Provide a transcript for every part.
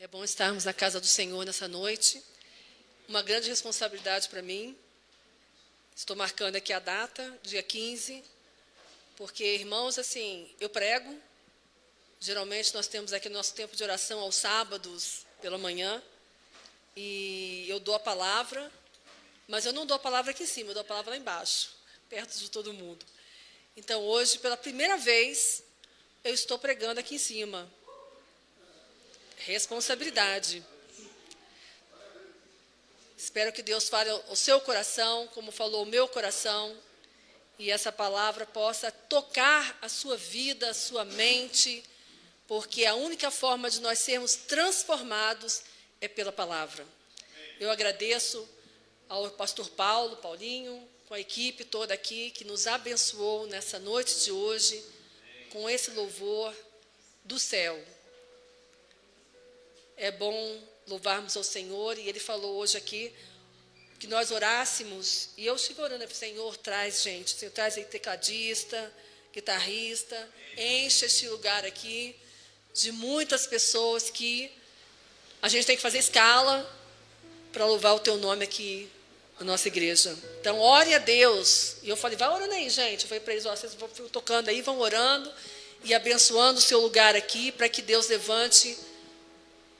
É bom estarmos na casa do Senhor nessa noite. Uma grande responsabilidade para mim. Estou marcando aqui a data, dia 15, porque, irmãos, assim, eu prego. Geralmente nós temos aqui nosso tempo de oração aos sábados pela manhã. E eu dou a palavra, mas eu não dou a palavra aqui em cima, eu dou a palavra lá embaixo, perto de todo mundo. Então, hoje, pela primeira vez, eu estou pregando aqui em cima. Responsabilidade. Espero que Deus fale ao seu coração, como falou o meu coração, e essa palavra possa tocar a sua vida, a sua mente, porque a única forma de nós sermos transformados é pela palavra. Eu agradeço ao pastor Paulinho, com a equipe toda aqui, que nos abençoou nessa noite de hoje, com esse louvor do céu. É bom louvarmos ao Senhor, e Ele falou hoje aqui que nós orássemos, e eu estive orando, Senhor, traz gente, Senhor, traz aí tecladista, guitarrista, enche este lugar aqui de muitas pessoas que a gente tem que fazer escala para louvar o Teu nome aqui na nossa igreja. Então, ore a Deus. E eu falei, vai orando aí, gente. Eu falei para eles, ó, vocês vão tocando aí, vão orando e abençoando o seu lugar aqui, para que Deus levante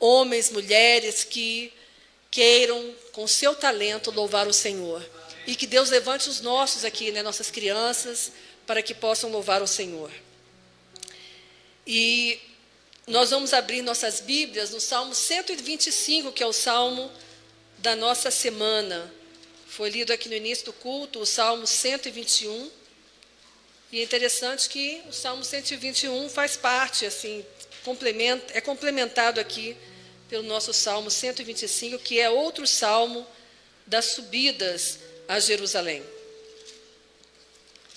homens, mulheres que queiram, com seu talento, louvar o Senhor. E que Deus levante os nossos aqui, né, nossas crianças, para que possam louvar o Senhor. E nós vamos abrir nossas Bíblias no Salmo 125, que é o Salmo da nossa semana. Foi lido aqui no início do culto, o Salmo 121. E é interessante que o Salmo 121 faz parte, assim, é complementado aqui pelo nosso Salmo 125, que é outro salmo das subidas a Jerusalém.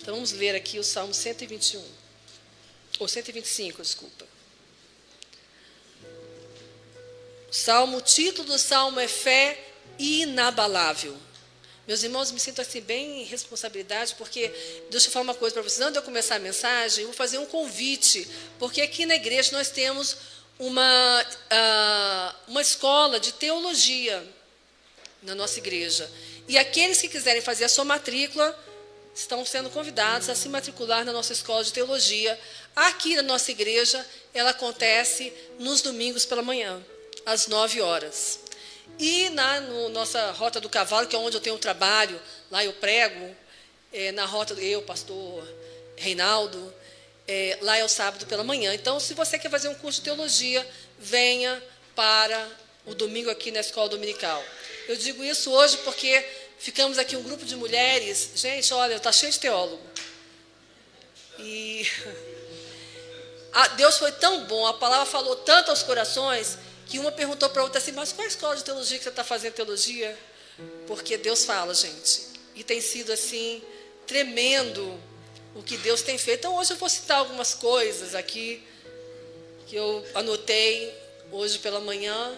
Então, vamos ler aqui o Salmo 121, ou 125, desculpa. O título do Salmo é Fé Inabalável. Meus irmãos, me sinto assim bem em responsabilidade, porque deixa eu falar uma coisa para vocês. Antes de eu começar a mensagem, eu vou fazer um convite, porque aqui na igreja nós temos uma escola de teologia na nossa igreja. E aqueles que quiserem fazer a sua matrícula estão sendo convidados a se matricular na nossa escola de teologia. Aqui na nossa igreja, ela acontece nos domingos pela manhã, às 9 horas. E na nossa Rota do Cavalo, que é onde eu tenho um trabalho, lá eu prego, na Rota, eu, pastor Reinaldo, lá é o sábado pela manhã. Então, se você quer fazer um curso de teologia, venha para o domingo aqui na escola dominical. Eu digo isso hoje porque ficamos aqui um grupo de mulheres. Gente, olha, está cheio de teólogo. E Deus foi tão bom, a palavra falou tanto aos corações, que uma perguntou para a outra assim, mas qual é a escola de teologia que você está fazendo teologia? Porque Deus fala, gente. E tem sido assim, tremendo o que Deus tem feito. Então, hoje eu vou citar algumas coisas aqui que eu anotei hoje pela manhã,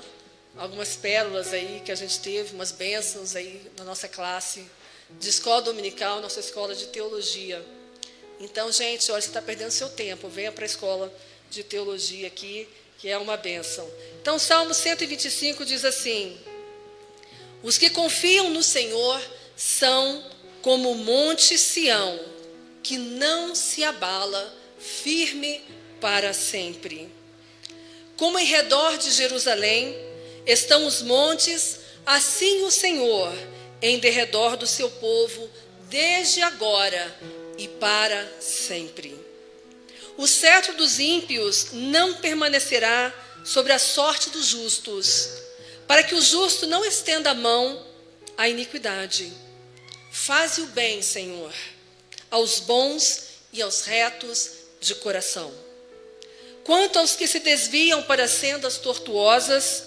algumas pérolas aí que a gente teve, umas bênçãos aí na nossa classe de escola dominical, nossa escola de teologia. Então, gente, olha, você está perdendo seu tempo, venha para a escola de teologia aqui, que é uma bênção. Então, o Salmo 125 diz assim: os que confiam no Senhor são como o monte Sião, que não se abala, firme para sempre. Como em redor de Jerusalém estão os montes, assim o Senhor em derredor do seu povo, desde agora e para sempre. O cetro dos ímpios não permanecerá sobre a sorte dos justos, para que o justo não estenda a mão à iniquidade. Faze o bem, Senhor, aos bons e aos retos de coração. Quanto aos que se desviam para sendas tortuosas,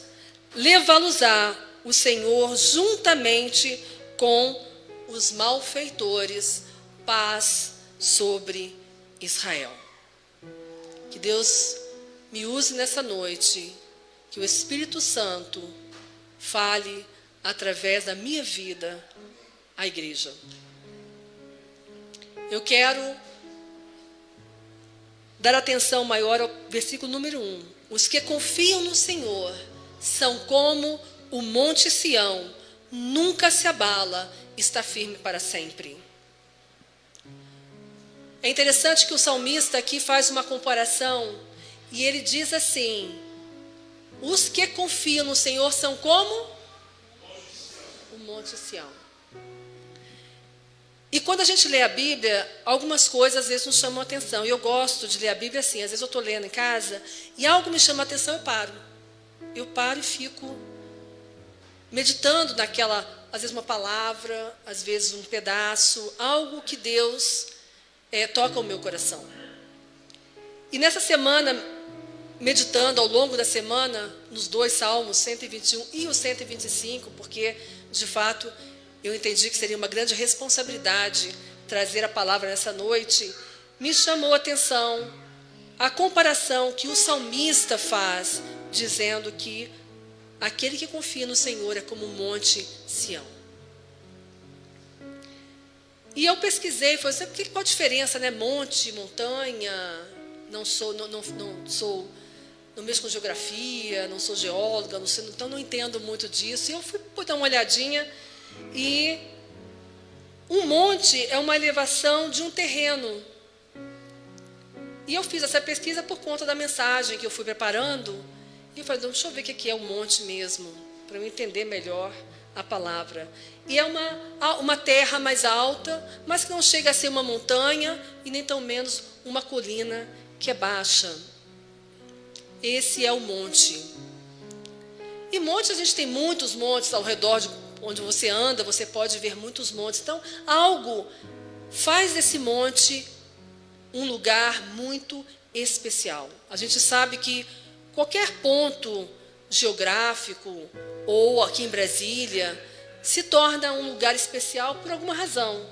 levá-los-á o Senhor juntamente com os malfeitores, paz sobre Israel. Que Deus me use nessa noite, que o Espírito Santo fale através da minha vida à igreja. Eu quero dar atenção maior ao versículo número 1. Os que confiam no Senhor são como o monte Sião, nunca se abala, está firme para sempre. É interessante que o salmista aqui faz uma comparação e ele diz assim: os que confiam no Senhor são como o monte Sião. E quando a gente lê a Bíblia, algumas coisas às vezes nos chamam a atenção. E eu gosto de ler a Bíblia assim. Às vezes eu estou lendo em casa e algo me chama a atenção, eu paro. Eu paro e fico meditando naquela, às vezes uma palavra, às vezes um pedaço, algo que Deus toca o meu coração. E nessa semana, meditando ao longo da semana, nos dois salmos, 121 e o 125, porque, de fato, eu entendi que seria uma grande responsabilidade trazer a palavra nessa noite, me chamou a atenção a comparação que o salmista faz, dizendo que aquele que confia no Senhor é como o monte Sião. E eu pesquisei, falei assim, qual a diferença, né? Monte, montanha, não sou, não mexo com geografia, não sou geóloga, então não entendo muito disso. E eu fui dar uma olhadinha e um monte é uma elevação de um terreno. E eu fiz essa pesquisa por conta da mensagem que eu fui preparando. E eu falei, deixa eu ver o que é um monte mesmo, para eu entender melhor a palavra. E é uma terra mais alta, mas que não chega a ser uma montanha e nem tão menos uma colina que é baixa. Esse é o monte. E monte, a gente tem muitos montes ao redor de onde você anda, você pode ver muitos montes. Então, algo faz desse monte um lugar muito especial. A gente sabe que qualquer ponto geográfico, ou aqui em Brasília, se torna um lugar especial por alguma razão.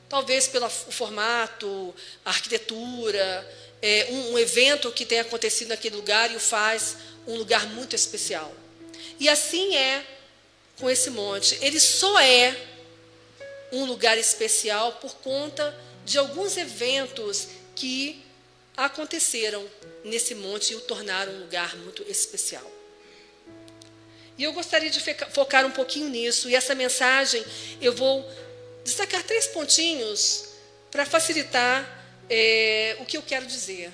Talvez pelo formato, a arquitetura, um evento que tenha acontecido naquele lugar e o faz um lugar muito especial. E assim é com esse monte. Ele só é um lugar especial por conta de alguns eventos que aconteceram nesse monte e o tornaram um lugar muito especial. E eu gostaria de focar um pouquinho nisso. E essa mensagem eu vou destacar 3 pontinhos para facilitar o que eu quero dizer.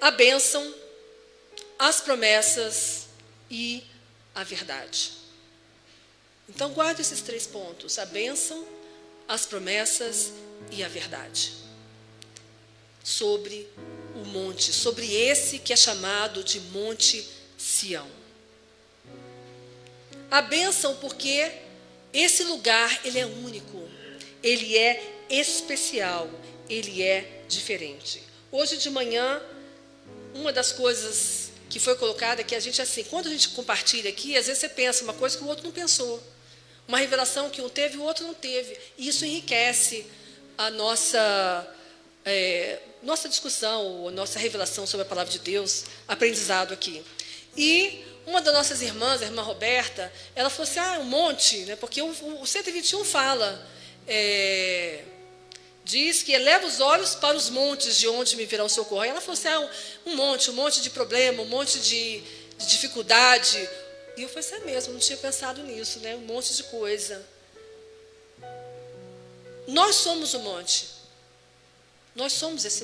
A bênção, as promessas e a verdade. Então guarde esses 3 pontos: a bênção, as promessas e a verdade. Sobre o monte, sobre esse que é chamado de Monte Sião. A bênção porque esse lugar, ele é único, ele é especial, ele é diferente. Hoje de manhã, uma das coisas que foi colocada é que a gente, assim, quando a gente compartilha aqui, às vezes você pensa uma coisa que o outro não pensou, uma revelação que um teve e o outro não teve, e isso enriquece a nossa discussão, a nossa revelação sobre a palavra de Deus, aprendizado aqui. E uma das nossas irmãs, a irmã Roberta, ela falou assim, um monte, né, porque o 121 fala, diz que eleva os olhos para os montes de onde me virá o socorro. Aí ela falou assim, um monte de problema, um monte de dificuldade. E eu falei assim, mesmo, não tinha pensado nisso, né, um monte de coisa. Nós somos o monte. Nós somos esse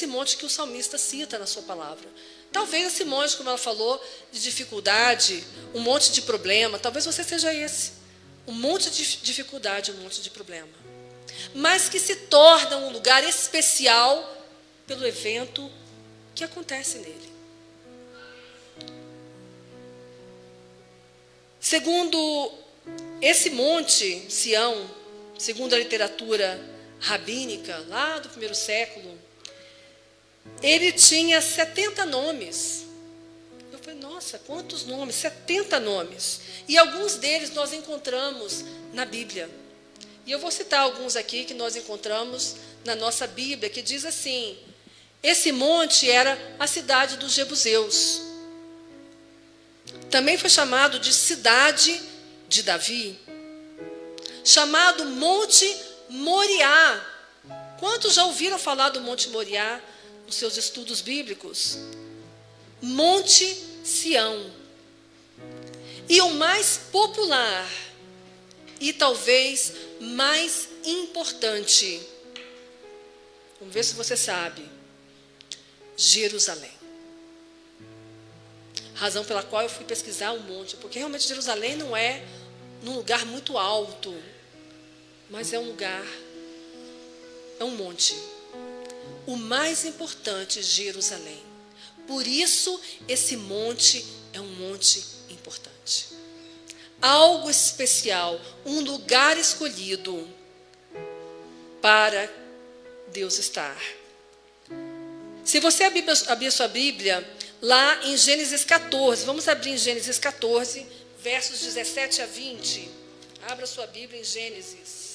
monte que o salmista cita na sua palavra. Talvez esse monte, como ela falou, de dificuldade, um monte de problema, talvez você seja esse. Um monte de dificuldade, um monte de problema. Mas que se torna um lugar especial pelo evento que acontece nele. Segundo esse monte, Sião, segundo a literatura rabínica, lá do 1º século, ele tinha 70 nomes. Eu falei, nossa, quantos nomes? 70 nomes. E alguns deles nós encontramos na Bíblia. E eu vou citar alguns aqui que nós encontramos na nossa Bíblia, que diz assim, esse monte era a cidade dos jebuseus. Também foi chamado de cidade de Davi. Chamado Monte Moriá. Quantos já ouviram falar do Monte Moriá nos seus estudos bíblicos? Monte Sião. E o mais popular e talvez mais importante, vamos ver se você sabe, Jerusalém. Razão pela qual eu fui pesquisar um monte, porque realmente Jerusalém não é num lugar muito alto, mas é um lugar, é um monte. O mais importante, Jerusalém. Por isso, esse monte é um monte importante. Algo especial, um lugar escolhido para Deus estar. Se você abrir sua Bíblia, lá em Gênesis 14, vamos abrir em Gênesis 14, versos 17 a 20. Abra sua Bíblia em Gênesis.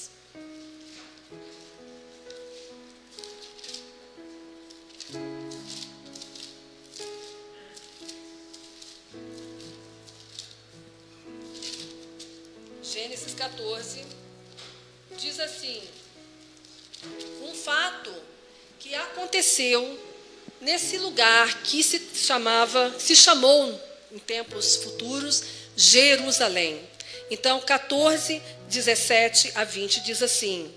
Gênesis 14, diz assim: um fato que aconteceu nesse lugar que se chamou em tempos futuros Jerusalém. Então, 14, 17 a 20 diz assim: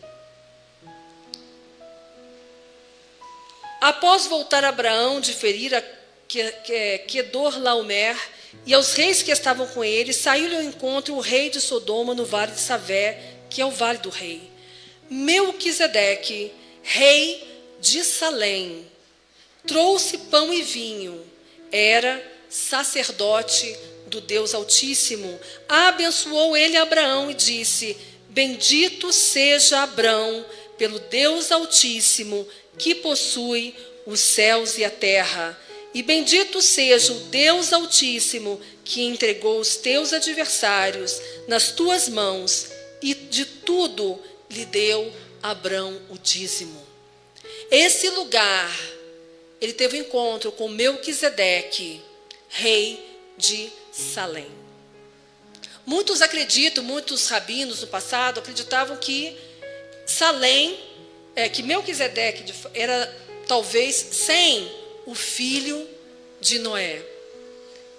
após voltar Abraão de ferir a Quedorlaomer e aos reis que estavam com ele, saiu-lhe ao encontro o rei de Sodoma no vale de Savé, que é o vale do rei. Melquisedeque, rei de Salém, trouxe pão e vinho, era sacerdote do Deus Altíssimo. Abençoou ele Abraão e disse: bendito seja Abraão pelo Deus Altíssimo, que possui os céus e a terra. E bendito seja o Deus Altíssimo, que entregou os teus adversários nas tuas mãos, e de tudo lhe deu Abrão o dízimo. Esse lugar, ele teve um encontro com Melquisedeque, rei de Salém. Muitos rabinos no passado acreditavam que Salém, que Melquisedeque era talvez sem o filho de Noé.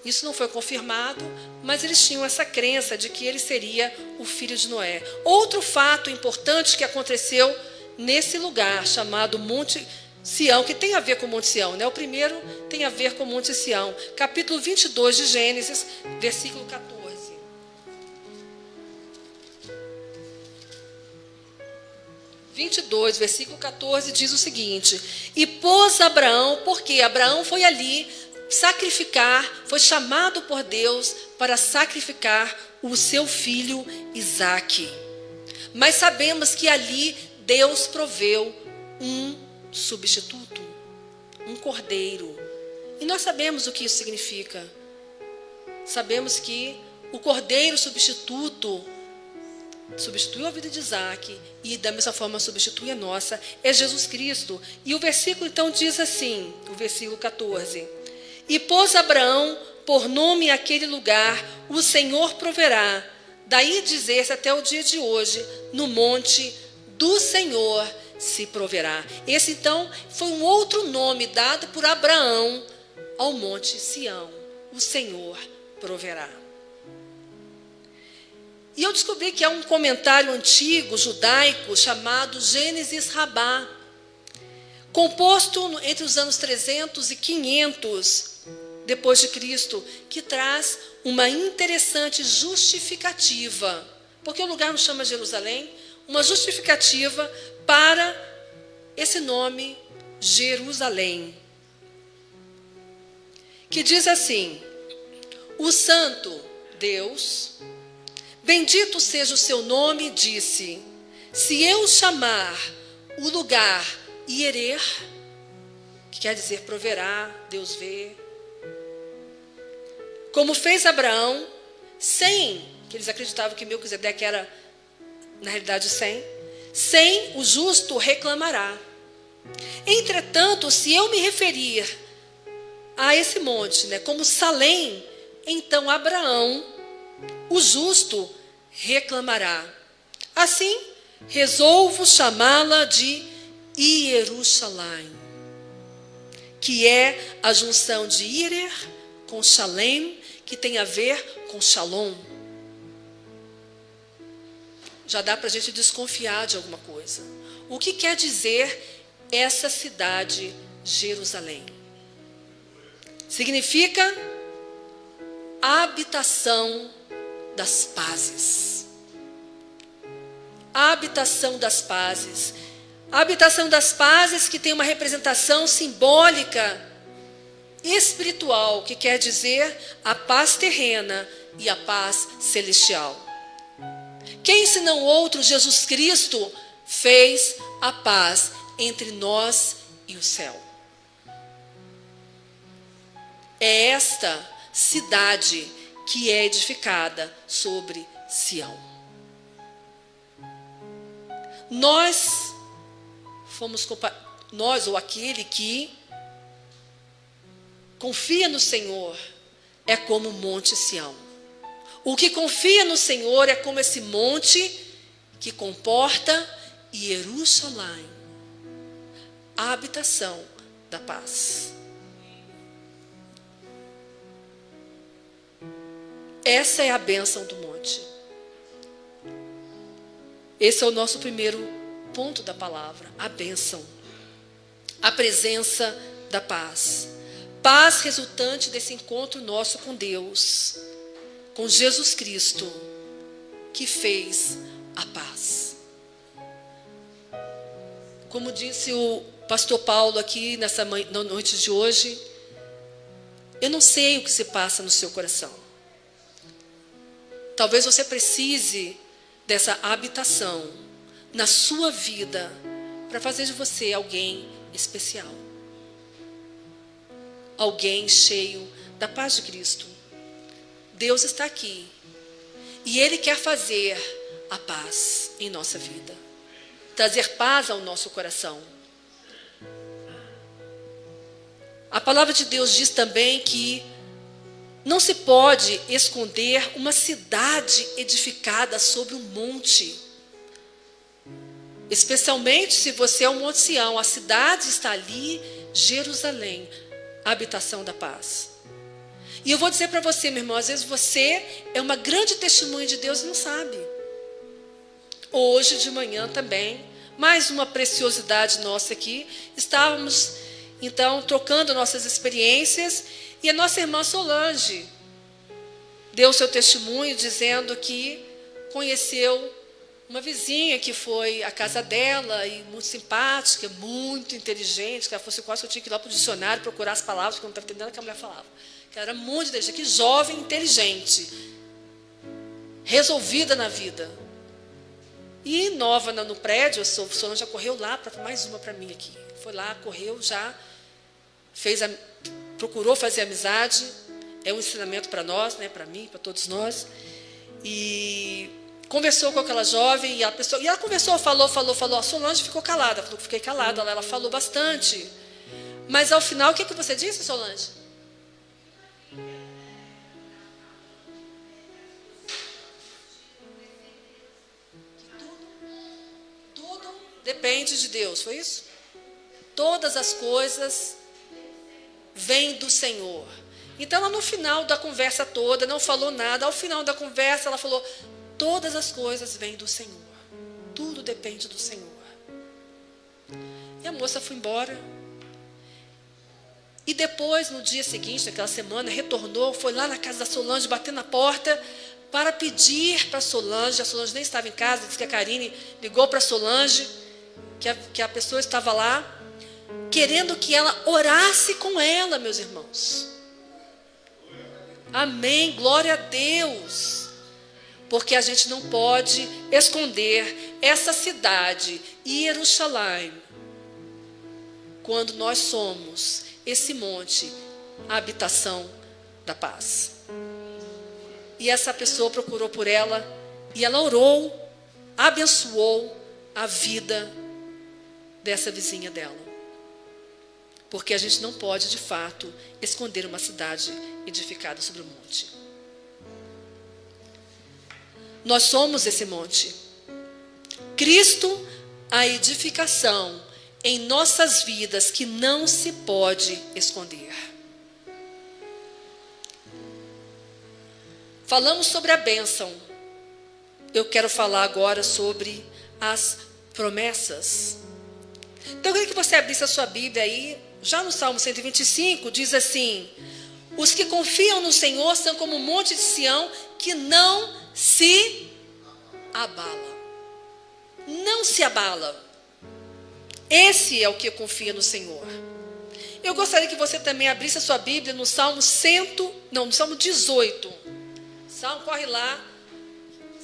Isso não foi confirmado, mas eles tinham essa crença de que ele seria o filho de Noé. Outro fato importante que aconteceu nesse lugar chamado Monte Sião, que tem a ver com Monte Sião, né? O primeiro tem a ver com Monte Sião. Capítulo 22 de Gênesis, versículo 14. Versículo 14 diz o seguinte: e pôs Abraão, porque Abraão foi ali sacrificar, foi chamado por Deus para sacrificar o seu filho Isaque. Mas sabemos que ali Deus proveu um substituto, um cordeiro. E nós sabemos o que isso significa. Sabemos que o cordeiro substituiu a vida de Isaque e da mesma forma substitui a nossa, é Jesus Cristo. E o versículo então diz assim, o versículo 14: e pôs Abraão por nome aquele lugar, o Senhor proverá. Daí dizer-se até o dia de hoje, no monte do Senhor se proverá. Esse então foi um outro nome dado por Abraão ao monte Sião, o Senhor proverá. E eu descobri que há um comentário antigo, judaico, chamado Gênesis Rabá, composto entre os anos 300 e 500 depois de Cristo, que traz uma interessante justificativa, porque o lugar não chama Jerusalém, uma justificativa para esse nome Jerusalém, que diz assim: o santo Deus, bendito seja o seu nome, disse: se eu chamar o lugar Ierer, que quer dizer proverá, Deus vê, como fez Abraão, que eles acreditavam que Melquisedeque era, na realidade, sem o justo reclamará. Entretanto, se eu me referir a esse monte, como Salém, então Abraão, o justo, reclamará. Assim, resolvo chamá-la de Ierusalém, que é a junção de Irer com Shalem, que tem a ver com Shalom. Já dá para a gente desconfiar de alguma coisa. O que quer dizer essa cidade, Jerusalém? Significa a habitação das pazes. A habitação das pazes. A habitação das pazes que tem uma representação simbólica, espiritual, que quer dizer a paz terrena e a paz celestial. Quem, senão outro, Jesus Cristo, fez a paz entre nós e o céu? É esta cidade que é edificada sobre Sião. Nós ou aquele que confia no Senhor é como o monte Sião. O que confia no Senhor é como esse monte que comporta Jerusalém, a habitação da paz. Essa é a bênção do monte. Esse é o nosso primeiro ponto da palavra, a bênção, a presença da paz. Paz resultante desse encontro nosso com Deus, com Jesus Cristo, que fez a paz. Como disse o pastor Paulo aqui na noite de hoje, eu não sei o que se passa no seu coração. Talvez você precise dessa habitação na sua vida para fazer de você alguém especial. Alguém cheio da paz de Cristo. Deus está aqui e Ele quer fazer a paz em nossa vida, trazer paz ao nosso coração. A palavra de Deus diz também que não se pode esconder uma cidade edificada sobre um monte. Especialmente se você é o Monte Sião, a cidade está ali, Jerusalém, a habitação da paz. E eu vou dizer para você, meu irmão, às vezes você é uma grande testemunha de Deus e não sabe. Hoje de manhã também, mais uma preciosidade nossa aqui, estávamos então trocando nossas experiências e a nossa irmã Solange deu seu testemunho dizendo que conheceu uma vizinha que foi à casa dela e muito simpática, muito inteligente, que ela fosse quase que eu tinha que ir lá para o dicionário procurar as palavras, porque eu não estava entendendo o que a mulher falava. Que ela era muito inteligente, que jovem, inteligente, resolvida na vida. E nova no prédio, a Solange já correu lá, mais uma para mim aqui. Foi lá, correu, já procurou fazer amizade. É um ensinamento para nós, né, para mim, para todos nós. E conversou com aquela jovem, e ela conversou, falou. A Solange ficou calada, falou que fiquei calada, ela falou bastante. Mas ao final, o que você disse, Solange? Tudo depende de Deus, foi isso? Todas as coisas vêm do Senhor. Então, ela no final da conversa toda, não falou nada. Ao final da conversa, ela falou: todas as coisas vêm do Senhor. Tudo depende do Senhor. E a moça foi embora. E depois, no dia seguinte, naquela semana, retornou, foi lá na casa da Solange, batendo na porta, para pedir para a Solange nem estava em casa, disse que a Karine ligou para a Solange, que a pessoa estava lá, querendo que ela orasse com ela, meus irmãos. Amém, glória a Deus. Porque a gente não pode esconder essa cidade, Jerusalém, quando nós somos esse monte, a habitação da paz. E essa pessoa procurou por ela, e ela orou, abençoou a vida dessa vizinha dela. Porque a gente não pode, de fato, esconder uma cidade edificada sobre o monte. Nós somos esse monte. Cristo, a edificação em nossas vidas que não se pode esconder. Falamos sobre a bênção. Eu quero falar agora sobre as promessas. Então, eu queria que você abrisse a sua Bíblia aí, já no Salmo 125, diz assim: os que confiam no Senhor são como o monte de Sião, que não se abala. Não se abala. Esse é o que confia no Senhor. Eu gostaria que você também abrisse a sua Bíblia no Salmo 18. Salmo, corre lá.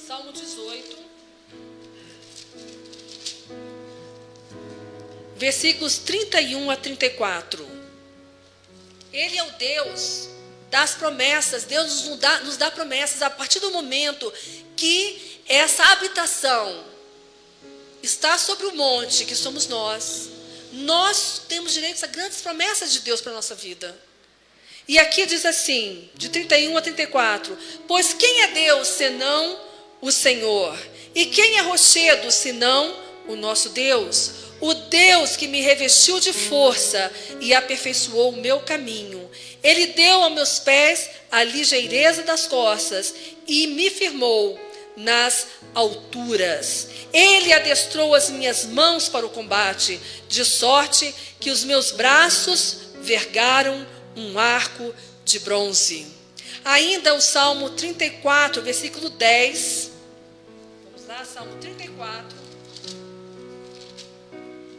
Salmo 18. Versículos 31 a 34. Ele é o Deus das promessas. Deus nos dá promessas a partir do momento que essa habitação está sobre o monte, que somos nós. Nós temos direito a grandes promessas de Deus para a nossa vida. E aqui diz assim, de 31 a 34. Pois quem é Deus senão o Senhor? E quem é rochedo senão o nosso Deus? O Deus que me revestiu de força e aperfeiçoou o meu caminho. Ele deu aos meus pés a ligeireza das costas e me firmou nas alturas. Ele adestrou as minhas mãos para o combate, de sorte que os meus braços vergaram um arco de bronze. Ainda o Salmo 34, versículo 10. Vamos lá, Salmo 34.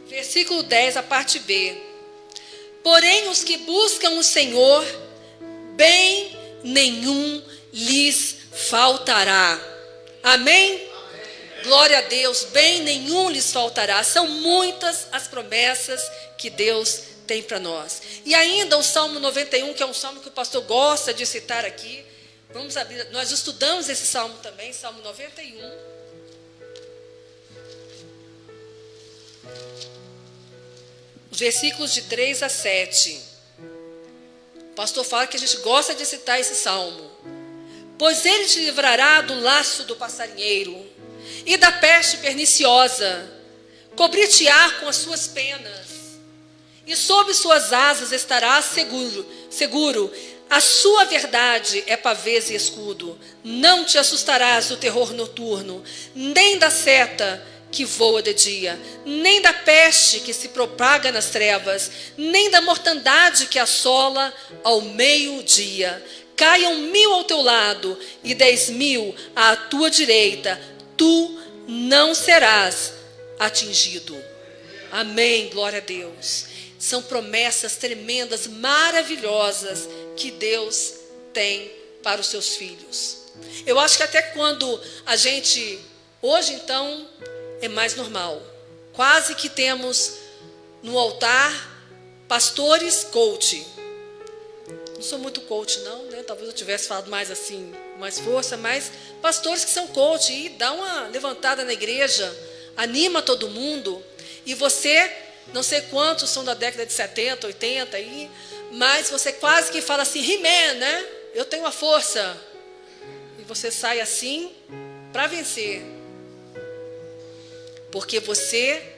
Versículo 10, a parte B. Porém, os que buscam o Senhor, bem nenhum lhes faltará. Amém? Amém? Glória a Deus, bem nenhum lhes faltará. São muitas as promessas que Deus tem para nós. E ainda o Salmo 91, que é um salmo que o pastor gosta de citar aqui. Vamos abrir, nós estudamos esse salmo também, Salmo 91. Os versículos de 3 a 7. O pastor fala que a gente gosta de citar esse salmo. Pois ele te livrará do laço do passarinheiro e da peste perniciosa. Cobrir-te-á com as suas penas, e sob suas asas estarás seguro. A sua verdade é pavês e escudo. Não te assustarás do terror noturno, nem da seta que voa de dia, nem da peste que se propaga nas trevas, nem da mortandade que assola ao meio-dia. Caiam 1000 ao teu lado e 10.000 à tua direita, tu não serás atingido. Amém, glória a Deus. São promessas tremendas, maravilhosas que Deus tem para os seus filhos. Eu acho que até quando a gente, hoje então, é mais normal. Quase que temos no altar pastores coach. Não sou muito coach não, né? Talvez eu tivesse falado mais assim, mais força, mas pastores que são coach e dá uma levantada na igreja, anima todo mundo. E você, não sei quantos são da década de 70, 80 aí, mas você quase que fala assim, He-Man, né? Eu tenho a força. E você sai assim para vencer. Porque você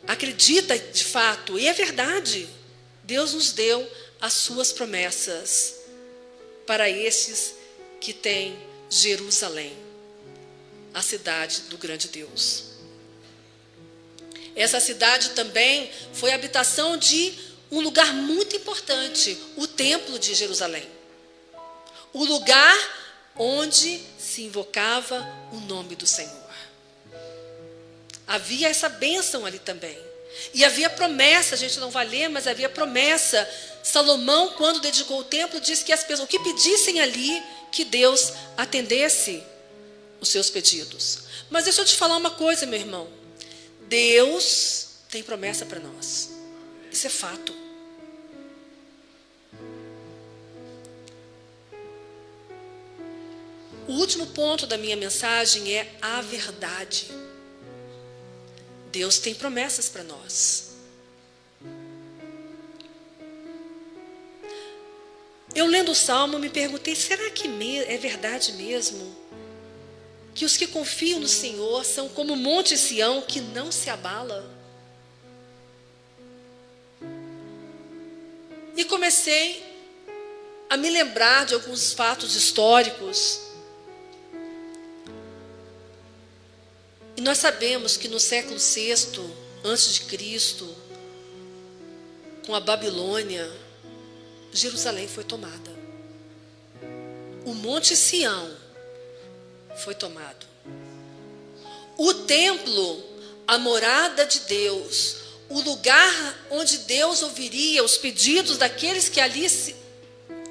acredita de fato, e é verdade, Deus nos deu as suas promessas para esses que têm Jerusalém, a cidade do grande Deus. Essa cidade também foi a habitação de um lugar muito importante, o templo de Jerusalém. O lugar onde se invocava o nome do Senhor. Havia essa bênção ali também. E havia promessa, a gente não vai ler, mas havia promessa. Salomão, quando dedicou o templo, disse que as pessoas, o que pedissem ali, que Deus atendesse os seus pedidos. Mas deixa eu te falar uma coisa, meu irmão. Deus tem promessa para nós. Isso é fato. O último ponto da minha mensagem é a verdade. Deus tem promessas para nós. Eu lendo o Salmo me perguntei, será que é verdade mesmo? Que os que confiam no Senhor são como o monte Sião que não se abala? E comecei a me lembrar de alguns fatos históricos. E nós sabemos que no século VI a.C., com a Babilônia, Jerusalém foi tomada. O Monte Sião foi tomado. O templo, a morada de Deus, o lugar onde Deus ouviria os pedidos daqueles que ali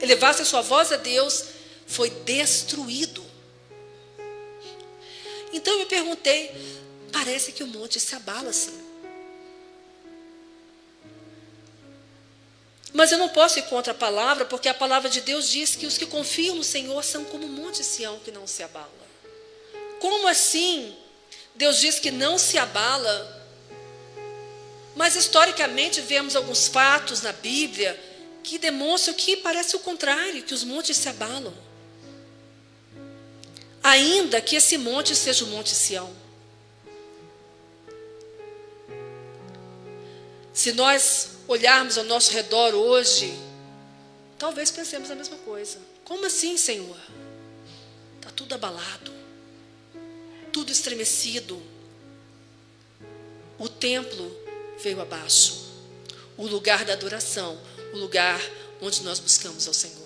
elevassem sua voz a Deus, foi destruído. Então eu me perguntei, parece que o monte se abala assim. Mas eu não posso ir contra a palavra, porque a palavra de Deus diz que os que confiam no Senhor são como o monte Sião que não se abala. Como assim? Deus diz que não se abala, mas historicamente vemos alguns fatos na Bíblia que demonstram que parece o contrário, que os montes se abalam. Ainda que esse monte seja o Monte Sião. Se nós olharmos ao nosso redor hoje, talvez pensemos a mesma coisa. Como assim, Senhor? Está tudo abalado, tudo estremecido. O templo veio abaixo, o lugar da adoração, o lugar onde nós buscamos ao Senhor.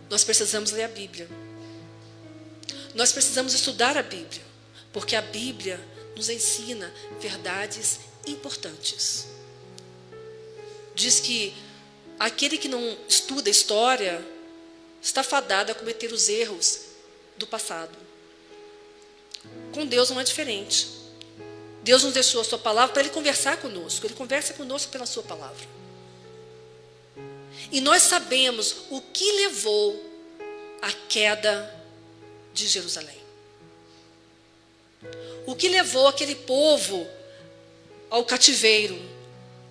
Nós precisamos ler a Bíblia. Nós precisamos estudar a Bíblia, porque a Bíblia nos ensina verdades importantes. Diz que aquele que não estuda a história está fadado a cometer os erros do passado. Com Deus não é diferente. Deus nos deixou a sua palavra para Ele conversar conosco. Ele conversa conosco pela sua palavra. E nós sabemos o que levou à queda de Jerusalém. O que levou aquele povo ao cativeiro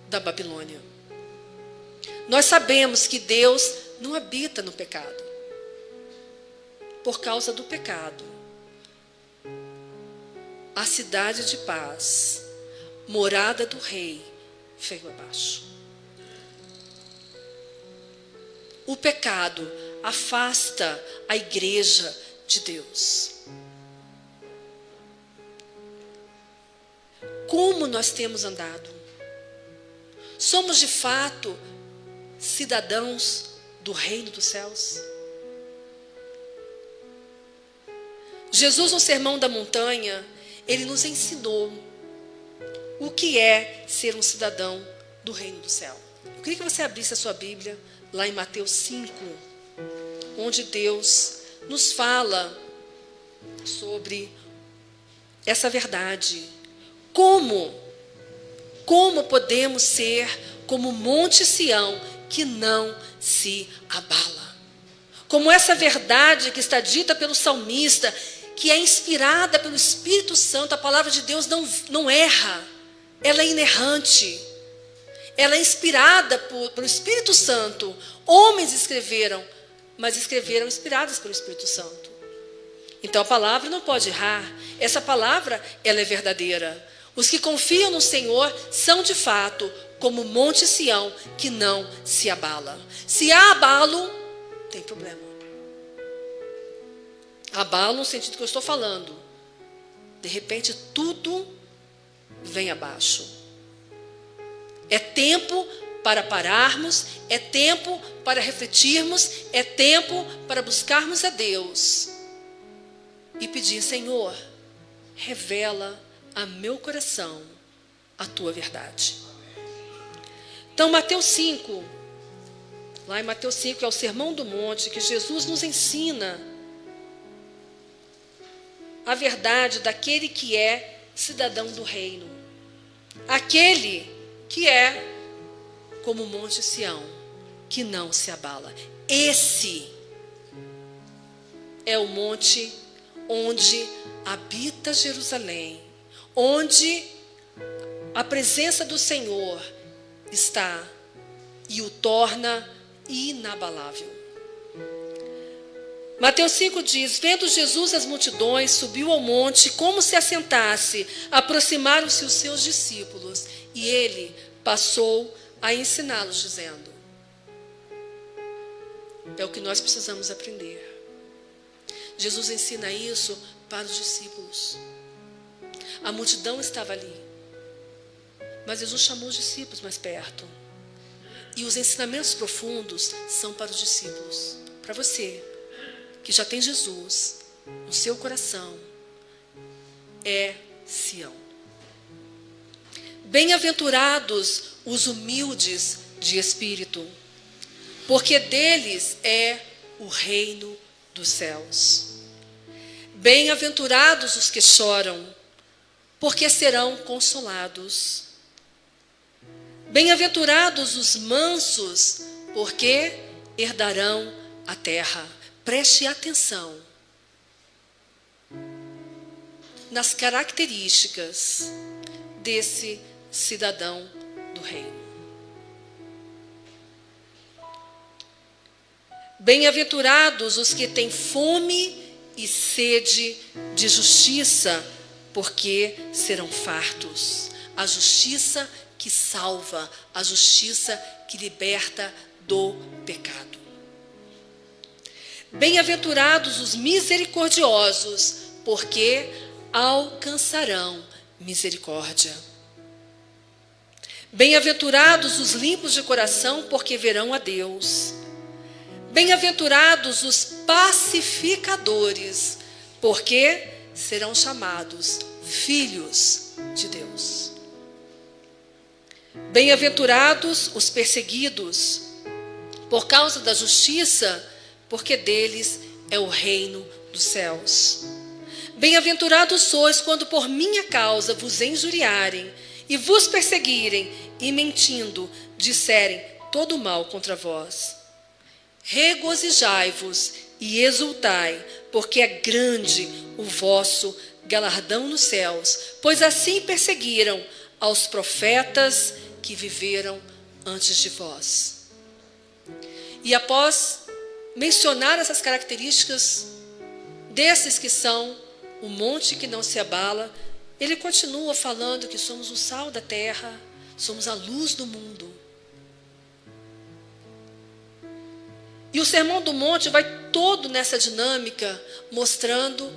da Babilônia. Nós sabemos que Deus não habita no pecado. Por causa do pecado, a cidade de paz, morada do rei, veio abaixo. O pecado afasta a igreja de Deus. Como nós temos andado? Somos de fato cidadãos do reino dos céus? Jesus, no Sermão da Montanha, Ele nos ensinou o que é ser um cidadão do reino do céu. Eu queria que você abrisse a sua Bíblia lá em Mateus 5, onde Deus nos fala sobre essa verdade. Como podemos ser como o Monte Sião que não se abala? Como essa verdade que está dita pelo salmista, que é inspirada pelo Espírito Santo, a palavra de Deus não erra, ela é inerrante, ela é inspirada pelo Espírito Santo. Homens escreveram, mas escreveram inspirados pelo Espírito Santo. Então a palavra não pode errar, essa palavra ela é verdadeira. Os que confiam no Senhor são de fato como o Monte Sião que não se abala. Se há abalo, tem problema. Abalo no sentido que eu estou falando. De repente tudo vem abaixo. É tempo para pararmos, é tempo para refletirmos, é tempo para buscarmos a Deus e pedir: Senhor, revela a meu coração a tua verdade. Então, Mateus 5, lá em Mateus 5, é o Sermão do Monte, que Jesus nos ensina a verdade daquele que é cidadão do reino. Aquele que é como o Monte Sião, que não se abala. Esse é o monte onde habita Jerusalém, onde a presença do Senhor está e o torna inabalável. Mateus 5 diz: vendo Jesus as multidões, subiu ao monte, como se assentasse, aproximaram-se os seus discípulos, e ele passou a ensiná-los, dizendo: é o que nós precisamos aprender. Jesus ensina isso para os discípulos. A multidão estava ali, mas Jesus chamou os discípulos mais perto. E os ensinamentos profundos são para os discípulos, para você que já tem Jesus no seu coração. É Sião. Bem-aventurados os humildes de espírito, porque deles é o reino dos céus. Bem-aventurados os que choram, porque serão consolados. Bem-aventurados os mansos, porque herdarão a terra. Preste atenção nas características desse cidadão do reino. Bem-aventurados os que têm fome e sede de justiça, porque serão fartos. A justiça que salva, a justiça que liberta do pecado. Bem-aventurados os misericordiosos, porque alcançarão misericórdia. Bem-aventurados os limpos de coração, porque verão a Deus. Bem-aventurados os pacificadores, porque serão chamados filhos de Deus. Bem-aventurados os perseguidos, por causa da justiça, porque deles é o reino dos céus. Bem-aventurados sois quando por minha causa vos injuriarem e vos perseguirem e mentindo disserem todo mal contra vós. Regozijai-vos e exultai, porque é grande o vosso galardão nos céus, pois assim perseguiram aos profetas que viveram antes de vós. E após mencionar essas características desses que são o monte que não se abala, ele continua falando que somos o sal da terra, somos a luz do mundo. E o Sermão do Monte vai todo nessa dinâmica, mostrando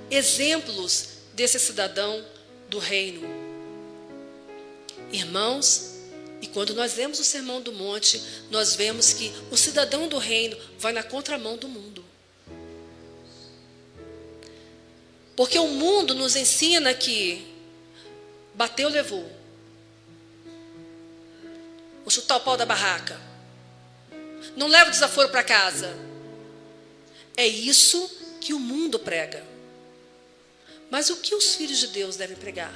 exemplos desse cidadão do reino. Irmãos, e quando nós lemos o Sermão do Monte, nós vemos que o cidadão do reino vai na contramão do mundo. Porque o mundo nos ensina que bateu, levou. Vou chutar o pau da barraca. Não leva o desaforo para casa. É isso que o mundo prega. Mas o que os filhos de Deus devem pregar?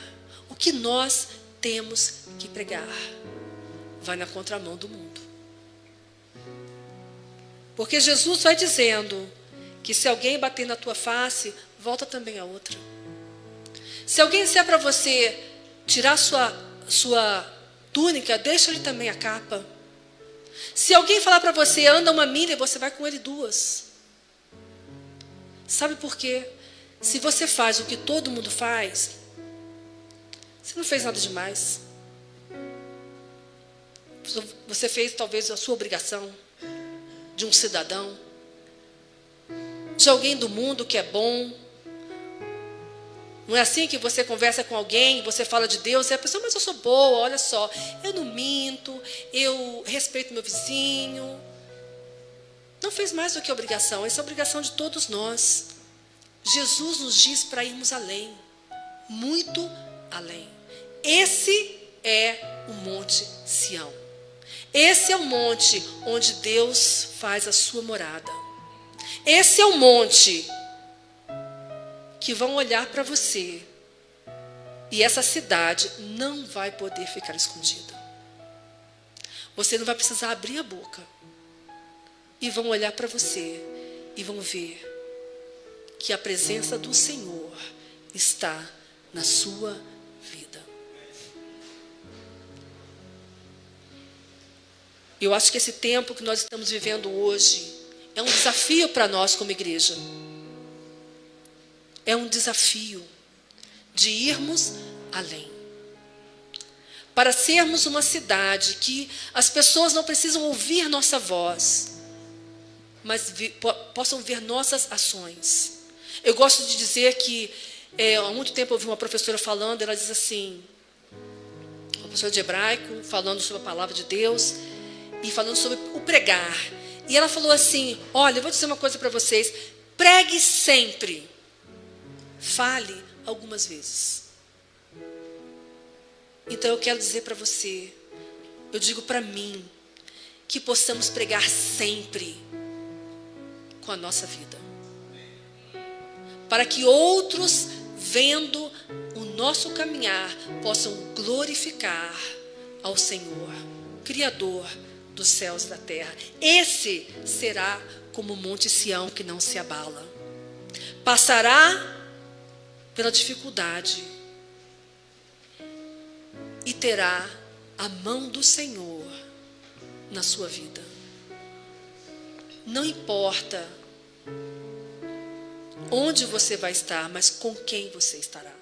O que nós temos que pregar? Vai na contramão do mundo. Porque Jesus vai dizendo que se alguém bater na tua face, volta também a outra. Se alguém disser para você tirar sua túnica, deixa-lhe também a capa. Se alguém falar para você, anda 1 milha, você vai com ele 2. Sabe por quê? Se você faz o que todo mundo faz, você não fez nada demais. Você fez talvez a sua obrigação de um cidadão, de alguém do mundo que é bom. Não é assim que você conversa com alguém, você fala de Deus, e a pessoa, mas eu sou boa, olha só, eu não minto, eu respeito meu vizinho. Não fez mais do que obrigação, essa é a obrigação de todos nós. Jesus nos diz para irmos além, muito além. Esse é o Monte Sião. Esse é o monte onde Deus faz a sua morada. Esse é o monte que vão olhar para você e essa cidade não vai poder ficar escondida. Você não vai precisar abrir a boca e vão olhar para você e vão ver que a presença do Senhor está na sua vida. Eu acho que esse tempo que nós estamos vivendo hoje É um desafio para nós como igreja. É um desafio de irmos além. Para sermos uma cidade que as pessoas não precisam ouvir nossa voz, mas possam ver nossas ações. Eu gosto de dizer que, há muito tempo eu ouvi uma professora falando, ela diz assim, uma professora de hebraico, falando sobre a palavra de Deus, e falando sobre o pregar. E ela falou assim, olha, eu vou dizer uma coisa para vocês, pregue sempre, fale algumas vezes. Então eu quero dizer para você, eu digo para mim, que possamos pregar sempre com a nossa vida. Para que outros, vendo o nosso caminhar, possam glorificar ao Senhor, Criador dos céus e da terra. Esse será como o Monte Sião que não se abala. Passará pela dificuldade e terá a mão do Senhor na sua vida. Não importa onde você vai estar, mas com quem você estará.